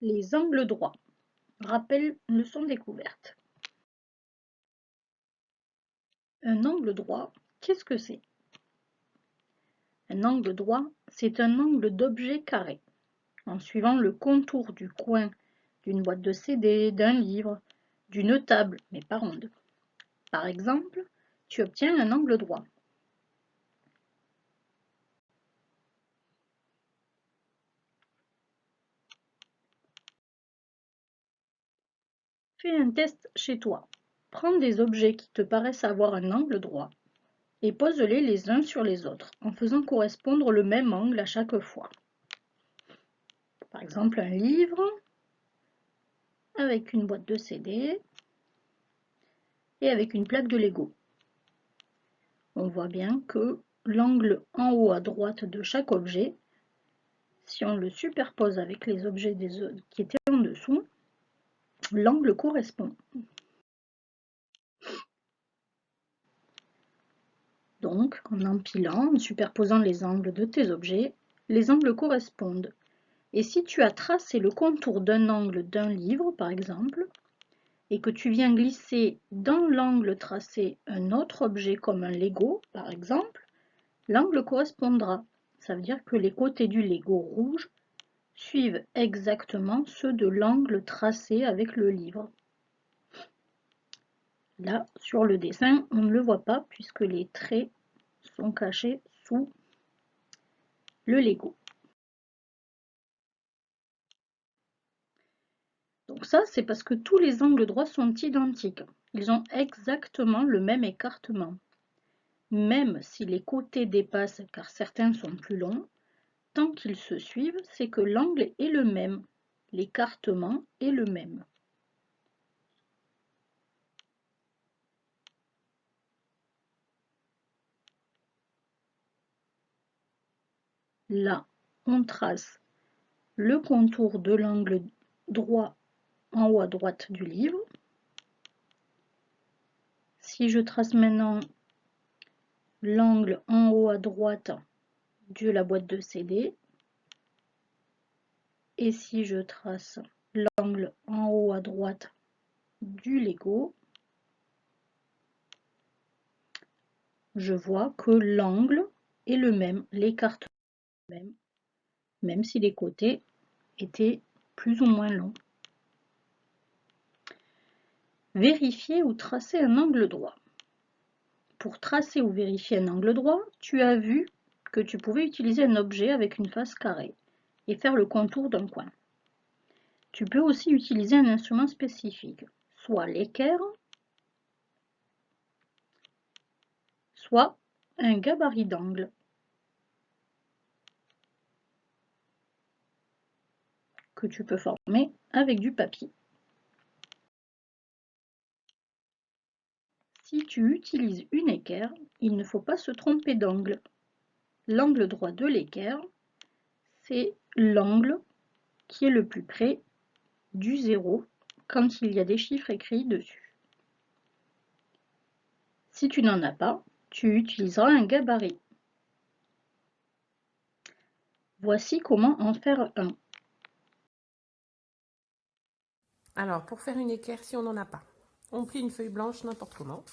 Les angles droits. Rappel, leçon découverte. Un angle droit, qu'est-ce que c'est? Un angle droit, c'est un angle d'objet carré. En suivant le contour du coin d'une boîte de CD, d'un livre, d'une table, mais pas ronde. Par exemple, tu obtiens un angle droit. Fais un test chez toi. Prends des objets qui te paraissent avoir un angle droit et pose-les les uns sur les autres en faisant correspondre le même angle à chaque fois. Par exemple, un livre avec une boîte de CD et avec une plaque de Lego. On voit bien que l'angle en haut à droite de chaque objet, si on le superpose avec les objets qui étaient en dessous, l'angle correspond. Donc, en empilant, en superposant les angles de tes objets, les angles correspondent. Et si tu as tracé le contour d'un angle d'un livre, par exemple, et que tu viens glisser dans l'angle tracé un autre objet comme un Lego, par exemple, l'angle correspondra. Ça veut dire que les côtés du Lego rouge suivent exactement ceux de l'angle tracé avec le livre. Là, sur le dessin, on ne le voit pas puisque les traits sont cachés sous le Lego. Donc ça, c'est parce que tous les angles droits sont identiques. Ils ont exactement le même écartement. Même si les côtés dépassent car certains sont plus longs, tant qu'ils se suivent, c'est que l'angle est le même. L'écartement est le même. Là, on trace le contour de l'angle droit en haut à droite du livre. Si je trace maintenant l'angle en haut à droite de la boîte de CD, et si je trace l'angle en haut à droite du Lego, je vois que l'angle est le même, l'écartement est le même, même si les côtés étaient plus ou moins longs. Vérifier ou tracer un angle droit. Pour tracer ou vérifier un angle droit, tu as vu que tu pouvais utiliser un objet avec une face carrée et faire le contour d'un coin. Tu peux aussi utiliser un instrument spécifique, soit l'équerre, soit un gabarit d'angle que tu peux former avec du papier. Si tu utilises une équerre, il ne faut pas se tromper d'angle. L'angle droit de l'équerre, c'est l'angle qui est le plus près du zéro quand il y a des chiffres écrits dessus. Si tu n'en as pas, tu utiliseras un gabarit. Voici comment en faire un. Alors, pour faire une équerre, si on n'en a pas, on plie une feuille blanche n'importe comment.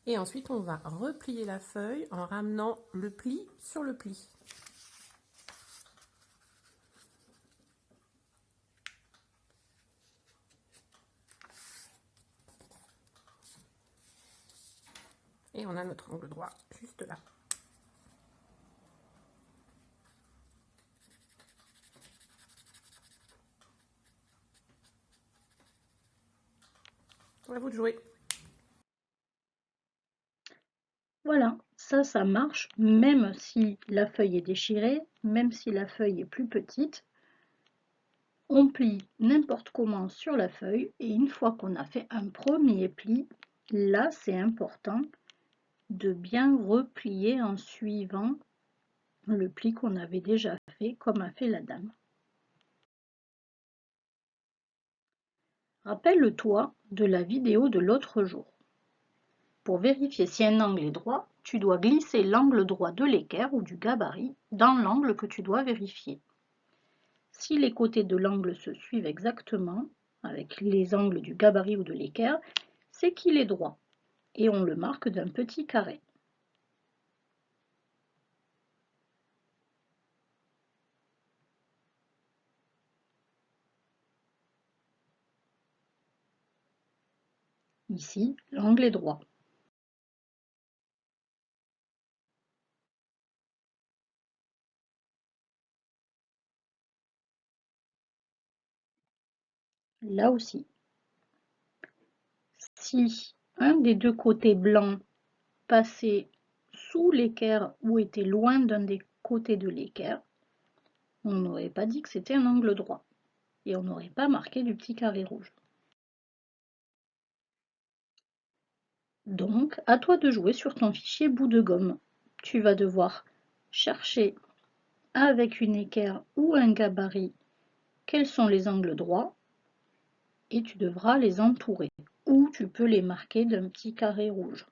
Et ensuite, on va replier la feuille en ramenant le pli sur le pli. Et on a notre angle droit juste là. À vous de jouer. Voilà, ça marche même si la feuille est déchirée, même si la feuille est plus petite. On plie n'importe comment sur la feuille et une fois qu'on a fait un premier pli, là c'est important de bien replier en suivant le pli qu'on avait déjà fait comme a fait la dame. Rappelle-toi de la vidéo de l'autre jour. Pour vérifier si un angle est droit, tu dois glisser l'angle droit de l'équerre ou du gabarit dans l'angle que tu dois vérifier. Si les côtés de l'angle se suivent exactement, avec les angles du gabarit ou de l'équerre, c'est qu'il est droit, et on le marque d'un petit carré. Ici, l'angle est droit. Là aussi. Si un des deux côtés blancs passait sous l'équerre ou était loin d'un des côtés de l'équerre, on n'aurait pas dit que c'était un angle droit et on n'aurait pas marqué du petit carré rouge. Donc, à toi de jouer sur ton fichier bout de gomme. Tu vas devoir chercher avec une équerre ou un gabarit quels sont les angles droits et tu devras les entourer ou tu peux les marquer d'un petit carré rouge.